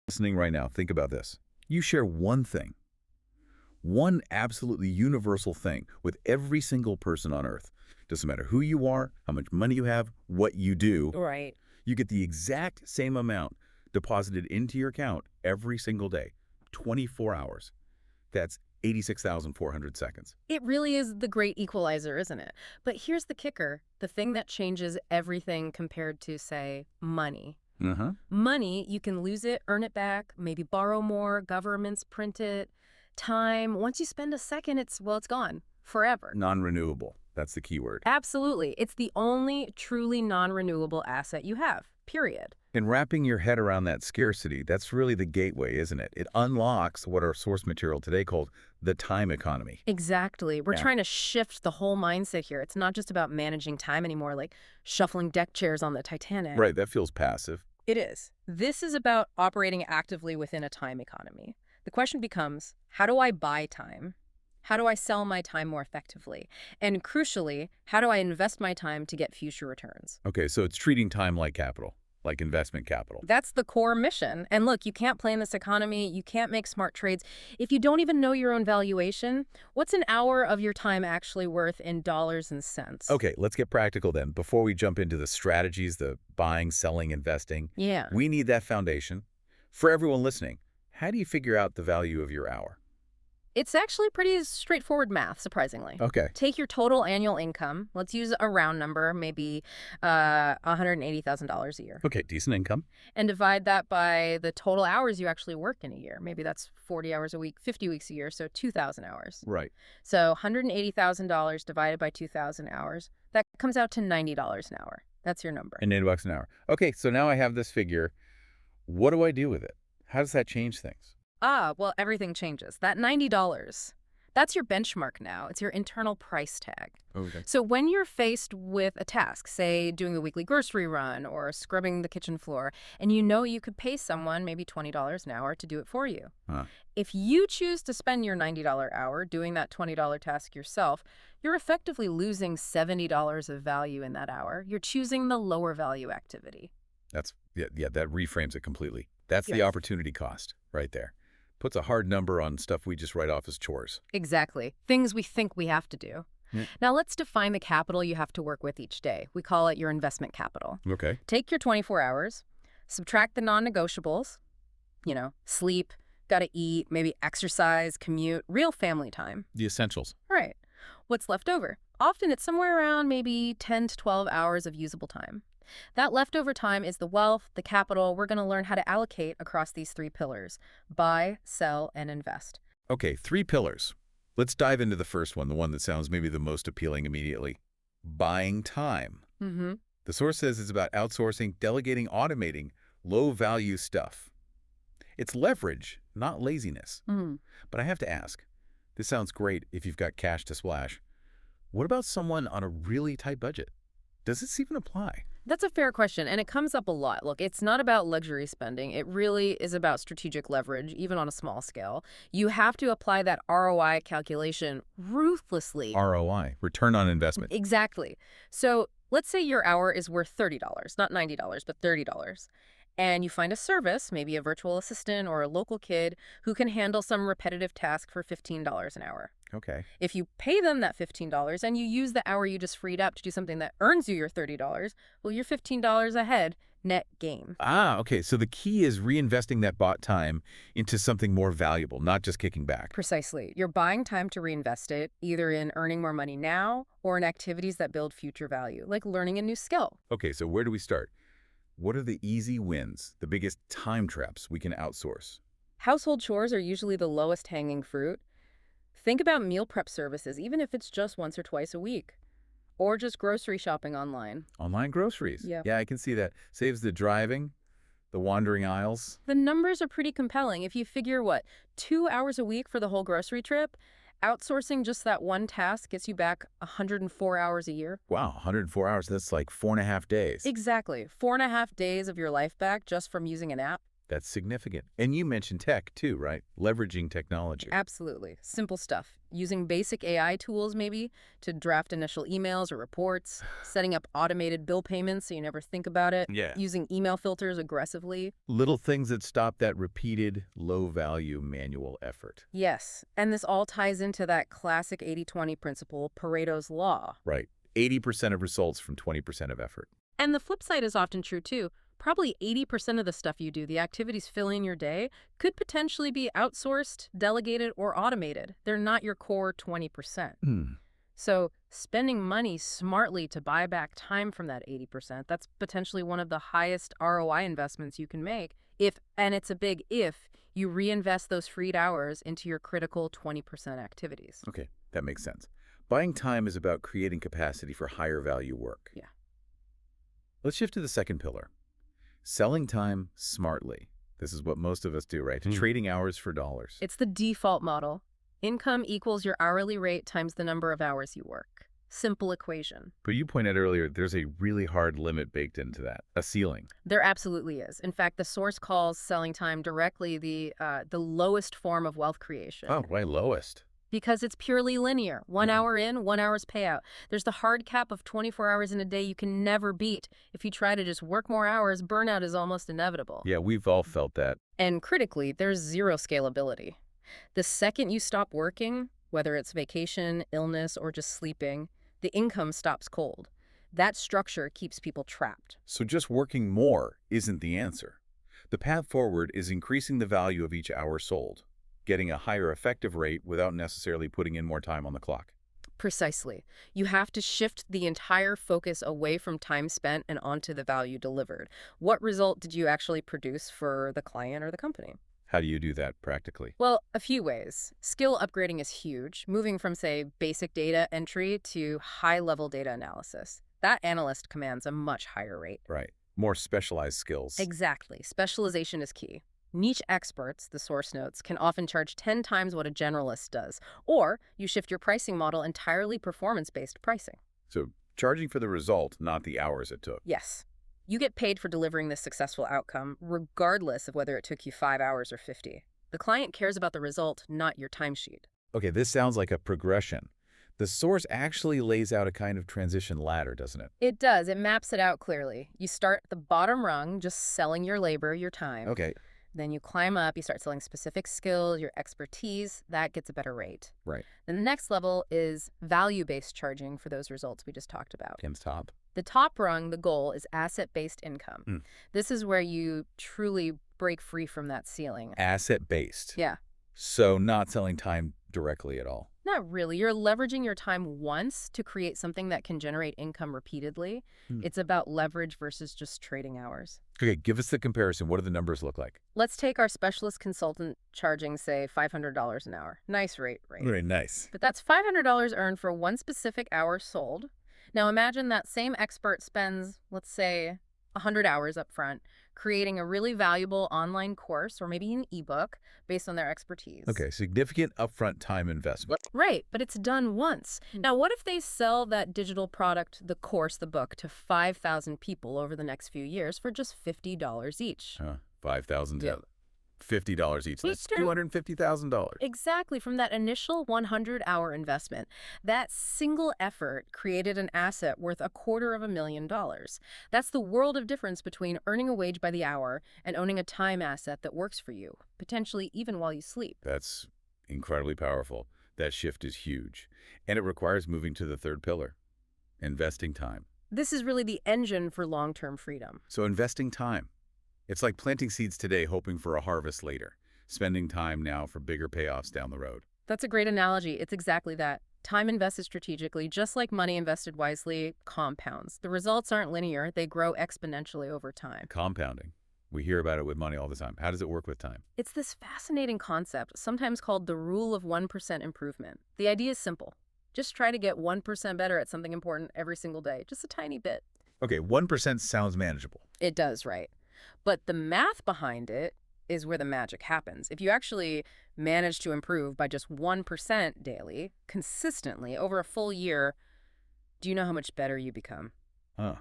Listening right now, think about this. You share one thing, one absolutely universal thing with every single person on Earth. Doesn't matter who you are, how much money you have, what you do. Right. You get the exact same amount deposited into your account every single day, 24 hours. That's 86,400 seconds. It really is the great equalizer, isn't it? But here's the kicker, the thing that changes everything compared to, say, money. Uh-huh. Money, you can lose it, earn it back, maybe borrow more, governments print it. Time, once you spend a second, it's gone forever. Non-renewable. That's the key word. Absolutely. It's the only truly non-renewable asset you have, period. And wrapping your head around that scarcity, that's really the gateway, isn't it? It unlocks what our source material today called the time economy. Exactly. We're Yeah. trying to shift the whole mindset here. It's not just about managing time anymore, like shuffling deck chairs on the Titanic. Right, that feels passive. It is. This is about operating actively within a time economy. The question becomes, how do I buy time? How do I sell my time more effectively? And crucially, how do I invest my time to get future returns? Okay, so it's treating time like capital, like investment capital. That's the core mission. And look, you can't play in this economy. You can't make smart trades. If you don't even know your own valuation, what's an hour of your time actually worth in dollars and cents? Okay, let's get practical then. Before we jump into the strategies, the buying, selling, investing, Yeah. we need that foundation. For everyone listening, how do you figure out the value of your hour? It's actually pretty straightforward math, surprisingly. Okay. Take your total annual income. Let's use a round number, maybe $180,000 a year. Okay, decent income. And divide that by the total hours you actually work in a year. Maybe that's 40 hours a week, 50 weeks a year, so 2,000 hours. Right. So $180,000 divided by 2,000 hours, that comes out to $90 an hour. That's your number. And $80 an hour. Okay, so now I have this figure. What do I do with it? How does that change things? Well, everything changes. That $90, that's your benchmark now. It's your internal price tag. Okay. So when you're faced with a task, say doing a weekly grocery run or scrubbing the kitchen floor, and you know you could pay someone maybe $20 an hour to do it for you. Huh. If you choose to spend your $90 hour doing that $20 task yourself, you're effectively losing $70 of value in that hour. You're choosing the lower value activity. That reframes it completely. That's the Yes. opportunity cost right there. Puts a hard number on stuff we just write off as chores. Exactly. Things we think we have to do. Yeah. Now let's define the capital you have to work with each day. We call it your investment capital. Okay. Take your 24 hours, subtract the non-negotiables, sleep, gotta eat, maybe exercise, commute, real family time. The essentials. Right. What's left over? Often it's somewhere around maybe 10 to 12 hours of usable time. That leftover time is the wealth, the capital we're going to learn how to allocate across these three pillars: buy, sell, and invest. Okay, 3 pillars. Let's dive into the first one, the one that sounds maybe the most appealing immediately. Buying time. Mm-hmm. The source says it's about outsourcing, delegating, automating low-value stuff. It's leverage, not laziness. Mm. But I have to ask, this sounds great if you've got cash to splash. What about someone on a really tight budget? Does this even apply? That's a fair question, and it comes up a lot. Look, it's not about luxury spending. It really is about strategic leverage, even on a small scale. You have to apply that ROI calculation ruthlessly. ROI, return on investment. Exactly. So let's say your hour is worth $30, not $90, but $30. And you find a service, maybe a virtual assistant or a local kid, who can handle some repetitive task for $15 an hour. Okay. If you pay them that $15 and you use the hour you just freed up to do something that earns you your $30, well, you're $15 ahead, net gain. Okay. So the key is reinvesting that bought time into something more valuable, not just kicking back. Precisely. You're buying time to reinvest it, either in earning more money now or in activities that build future value, like learning a new skill. Okay, so where do we start? What are the easy wins, the biggest time traps we can outsource? Household chores are usually the lowest hanging fruit. Think about meal prep services, even if it's just once or twice a week. Or just grocery shopping online. Online groceries. Yeah. Yeah, I can see that. Saves the driving, the wandering aisles. The numbers are pretty compelling. If you figure, 2 hours a week for the whole grocery trip, outsourcing just that one task gets you back 104 hours a year. Wow, 104 hours. That's like 4.5 days. Exactly. 4.5 days of your life back just from using an app. That's significant. And you mentioned tech too, right? Leveraging technology. Absolutely. Simple stuff. Using basic AI tools, maybe, to draft initial emails or reports, setting up automated bill payments so you never think about it, Yeah. using email filters aggressively. Little things that stop that repeated, low-value manual effort. Yes, and this all ties into that classic 80-20 principle, Pareto's law. Right. 80% of results from 20% of effort. And the flip side is often true, too. Probably 80% of the stuff you do, the activities filling your day, could potentially be outsourced, delegated, or automated. They're not your core 20%. So spending money smartly to buy back time from that 80%, that's potentially one of the highest ROI investments you can make if, and it's a big if, you reinvest those freed hours into your critical 20% activities. Okay, that makes sense. Buying time is about creating capacity for higher value work. Yeah. Let's shift to the second pillar. Selling time smartly. This is what most of us do, right? Trading hours for dollars. It's the default model. Income equals your hourly rate times the number of hours you work. Simple equation. But you pointed out earlier, there's a really hard limit baked into that, a ceiling. There absolutely is. In fact, the source calls selling time directly the lowest form of wealth creation. Oh, why lowest? Because it's purely linear. 1 hour in, 1 hour's payout. There's the hard cap of 24 hours in a day you can never beat. If you try to just work more hours, burnout is almost inevitable. Yeah, we've all felt that. And critically, there's zero scalability. The second you stop working, whether it's vacation, illness, or just sleeping, the income stops cold. That structure keeps people trapped. So just working more isn't the answer. The path forward is increasing the value of each hour sold, getting a higher effective rate without necessarily putting in more time on the clock. Precisely. You have to shift the entire focus away from time spent and onto the value delivered. What result did you actually produce for the client or the company? How do you do that practically? Well, a few ways. Skill upgrading is huge, moving from, say, basic data entry to high-level data analysis. That analyst commands a much higher rate. Right. More specialized skills. Exactly. Specialization is key. Niche experts, the source notes, can often charge 10 times what a generalist does. Or you shift your pricing model entirely performance-based pricing. So charging for the result, not the hours it took. Yes. You get paid for delivering this successful outcome, regardless of whether it took you 5 hours or 50. The client cares about the result, not your timesheet. Okay, this sounds like a progression. The source actually lays out a kind of transition ladder, doesn't it? It does. It maps it out clearly. You start at the bottom rung, just selling your labor, your time. Okay. Then you climb up, you start selling specific skills, your expertise. That gets a better rate. Right. Then the next level is value-based charging for those results we just talked about. Ken's top. The top rung, the goal, is asset-based income. This is where you truly break free from that ceiling. Asset-based. Yeah. So not selling time directly at all. Not really. You're leveraging your time once to create something that can generate income repeatedly. It's about leverage versus just trading hours. Okay, give us the comparison. What do the numbers look like? Let's take our specialist consultant charging, say, $500 an hour. Nice rate, right? Very nice. But that's $500 earned for one specific hour sold. Now imagine that same expert spends, let's say, 100 hours up front, creating a really valuable online course or maybe an ebook based on their expertise. Okay, significant upfront time investment. Right, but it's done once. Now, what if they sell that digital product, the course, the book, to 5,000 people over the next few years for just $50 each? $5,000 Yeah. to $50 each. That's Each term. $250,000. Exactly, from that initial 100-hour investment. That single effort created an asset worth $250,000. That's the world of difference between earning a wage by the hour and owning a time asset that works for you, potentially even while you sleep. That's incredibly powerful. That shift is huge. And it requires moving to the third pillar, investing time. This is really the engine for long-term freedom. So investing time. It's like planting seeds today hoping for a harvest later, spending time now for bigger payoffs down the road. That's a great analogy. It's exactly that. Time invested strategically, just like money invested wisely, compounds. The results aren't linear. They grow exponentially over time. Compounding. We hear about it with money all the time. How does it work with time? It's this fascinating concept, sometimes called the rule of 1% improvement. The idea is simple. Just try to get 1% better at something important every single day, just a tiny bit. Okay, 1% sounds manageable. It does, right? But the math behind it is where the magic happens. If you actually manage to improve by just 1% daily, consistently, over a full year, do you know how much better you become? Huh.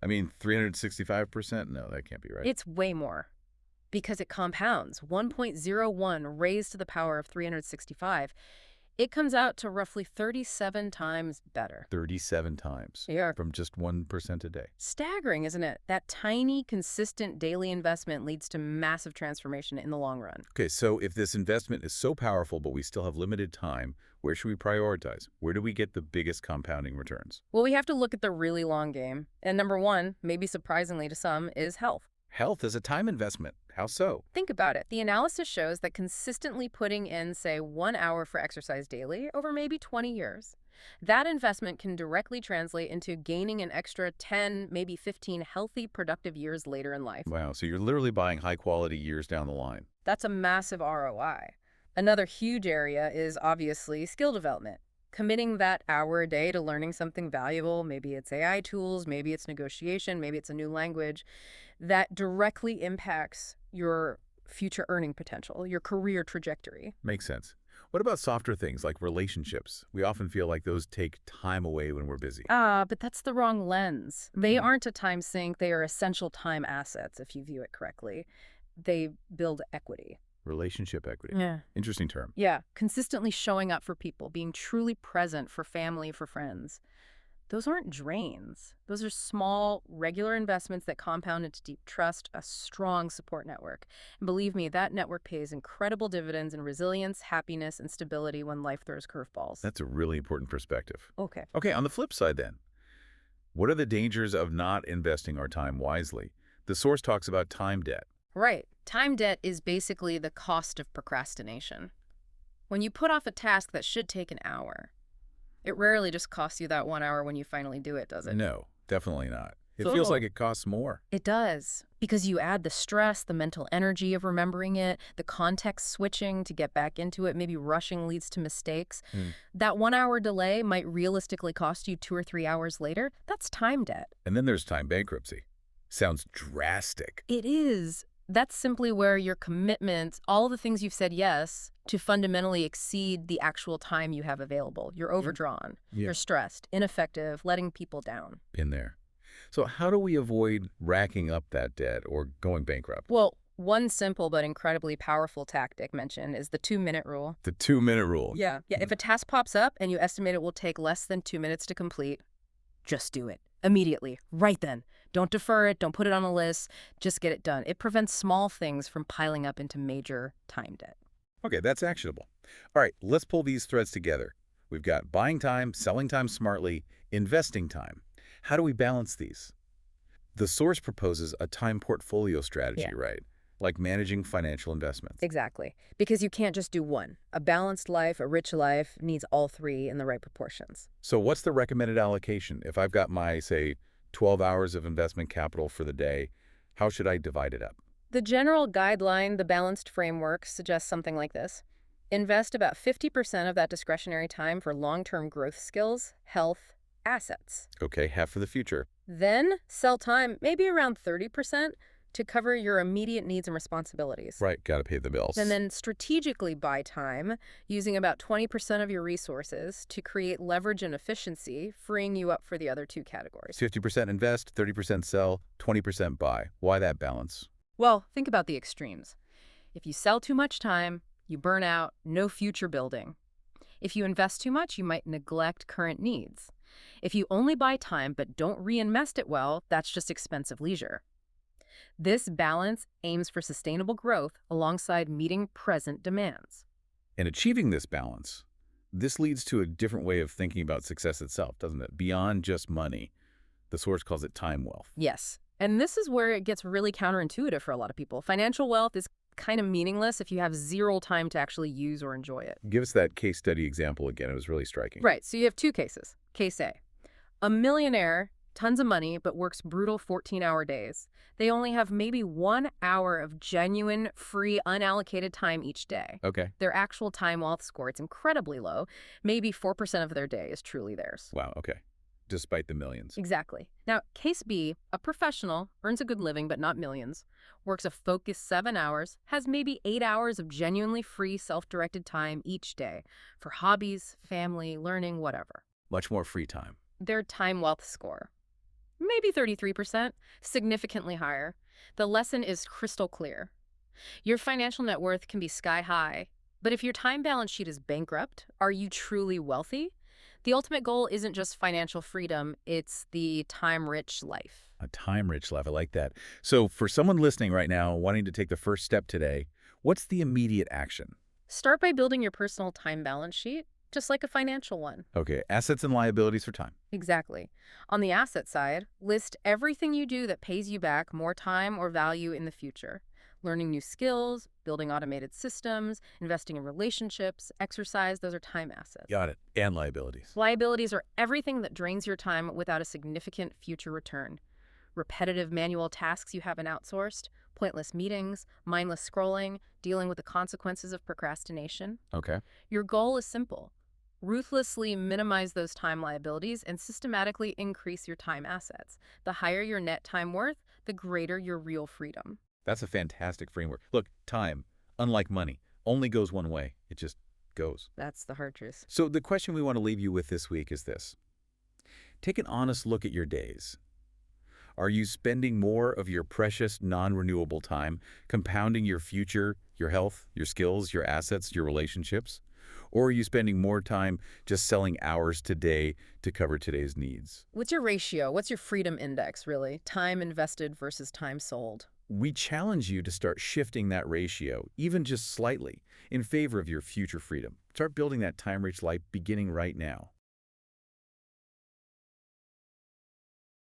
I mean, 365%? No, that can't be right. It's way more. because it compounds. 1.01 raised to the power of 365. It comes out to roughly 37 times better. 37 times. Yeah. From just 1% a day. Staggering, isn't it? That tiny, consistent daily investment leads to massive transformation in the long run. Okay, so if this investment is so powerful but we still have limited time, where should we prioritize? Where do we get the biggest compounding returns? Well, we have to look at the really long game. And number one, maybe surprisingly to some, is health. Health is a time investment. How so? Think about it. The analysis shows that consistently putting in, say, 1 hour for exercise daily over maybe 20 years, that investment can directly translate into gaining an extra 10, maybe 15 healthy, productive years later in life. Wow, so you're literally buying high-quality years down the line. That's a massive ROI. Another huge area is obviously skill development. Committing that hour a day to learning something valuable, maybe it's AI tools, maybe it's negotiation, maybe it's a new language, that directly impacts your future earning potential, your career trajectory. Makes sense. What about softer things like relationships? We often feel like those take time away when we're busy. But that's the wrong lens. They aren't a time sink. They are essential time assets, if you view it correctly. They build equity. Relationship equity. Yeah. Interesting term. Yeah, consistently showing up for people, being truly present for family, for friends. Those aren't drains. Those are small, regular investments that compound into deep trust, a strong support network. And believe me, that network pays incredible dividends in resilience, happiness, and stability when life throws curveballs. That's a really important perspective. Okay. Okay, on the flip side then, what are the dangers of not investing our time wisely? The source talks about time debt. Right. Time debt is basically the cost of procrastination. When you put off a task that should take an hour, it rarely just costs you that 1 hour when you finally do it, does it? No, definitely not. It So- feels like it costs more. It does, because you add the stress, the mental energy of remembering it, the context switching to get back into it, maybe rushing leads to mistakes. That 1 hour delay might realistically cost you 2 or 3 hours later. That's time debt. And then there's time bankruptcy. Sounds drastic. It is. That's simply where your commitments, all the things you've said yes to, fundamentally exceed the actual time you have available. You're overdrawn. Yeah. You're stressed, ineffective, letting people down. In there. So how do we avoid racking up that debt or going bankrupt? Well, one simple but incredibly powerful tactic mentioned is the 2-minute rule. The 2-minute rule. Yeah. If a task pops up and you estimate it will take less than 2 minutes to complete, just do it. Immediately. Right then. Don't defer it. Don't put it on a list. Just get it done. It prevents small things from piling up into major time debt. Okay, that's actionable. All right, let's pull these threads together. We've got buying time, selling time smartly, investing time. How do we balance these? The source proposes a time portfolio strategy, Yeah. right? Like managing financial investments. Exactly. Because you can't just do one. A balanced life, a rich life, needs all three in the right proportions. So what's the recommended allocation? If I've got my, say, 12 hours of investment capital for the day, how should I divide it up? The general guideline, the balanced framework, suggests something like this. Invest about 50% of that discretionary time for long-term growth skills, health, assets. Okay, half for the future. Then sell time, maybe around 30%, to cover your immediate needs and responsibilities. Right, got to pay the bills. And then strategically buy time, using about 20% of your resources to create leverage and efficiency, freeing you up for the other two categories. 50% invest, 30% sell, 20% buy. Why that balance? Well, think about the extremes. If you sell too much time, you burn out, no future building. If you invest too much, you might neglect current needs. If you only buy time but don't reinvest it well, that's just expensive leisure. This balance aims for sustainable growth alongside meeting present demands. And achieving this balance, this leads to a different way of thinking about success itself, doesn't it? Beyond just money. The source calls it time wealth. Yes. And this is where it gets really counterintuitive for a lot of people. Financial wealth is kind of meaningless if you have zero time to actually use or enjoy it. Give us that case study example again. It was really striking. Right. So you have two cases. Case A millionaire, tons of money, but works brutal 14-hour days. They only have maybe 1 hour of genuine, free, unallocated time each day. Okay. Their actual time wealth score, it's incredibly low. Maybe 4% of their day is truly theirs. Wow, okay. Despite the millions. Exactly. Now, case B, a professional, earns a good living but not millions, works a focused 7 hours, has maybe 8 hours of genuinely free, self-directed time each day for hobbies, family, learning, whatever. Much more free time. Their time wealth score, maybe 33%, significantly higher. The lesson is crystal clear. Your financial net worth can be sky high, but if your time balance sheet is bankrupt, are you truly wealthy? The ultimate goal isn't just financial freedom, it's the time-rich life. A time-rich life, I like that. So for someone listening right now wanting to take the first step today, what's the immediate action? Start by building your personal time balance sheet, just like a financial one. Okay, assets and liabilities for time. Exactly. On the asset side, list everything you do that pays you back more time or value in the future. Learning new skills, building automated systems, investing in relationships, exercise, those are time assets. Got it. And liabilities. Liabilities are everything that drains your time without a significant future return. Repetitive manual tasks you haven't outsourced, pointless meetings, mindless scrolling, dealing with the consequences of procrastination. Okay. Your goal is simple. Ruthlessly minimize those time liabilities and systematically increase your time assets. The higher your net time worth, the greater your real freedom. That's a fantastic framework. Look, time, unlike money, only goes one way. It just goes. That's the hard truth. So the question we want to leave you with this week is this. Take an honest look at your days. Are you spending more of your precious, non-renewable time compounding your future, your health, your skills, your assets, your relationships? Or are you spending more time just selling hours today to cover today's needs? What's your ratio? What's your freedom index, really? Time invested versus time sold. We challenge you to start shifting that ratio, even just slightly, in favor of your future freedom. Start building that time-rich life beginning right now.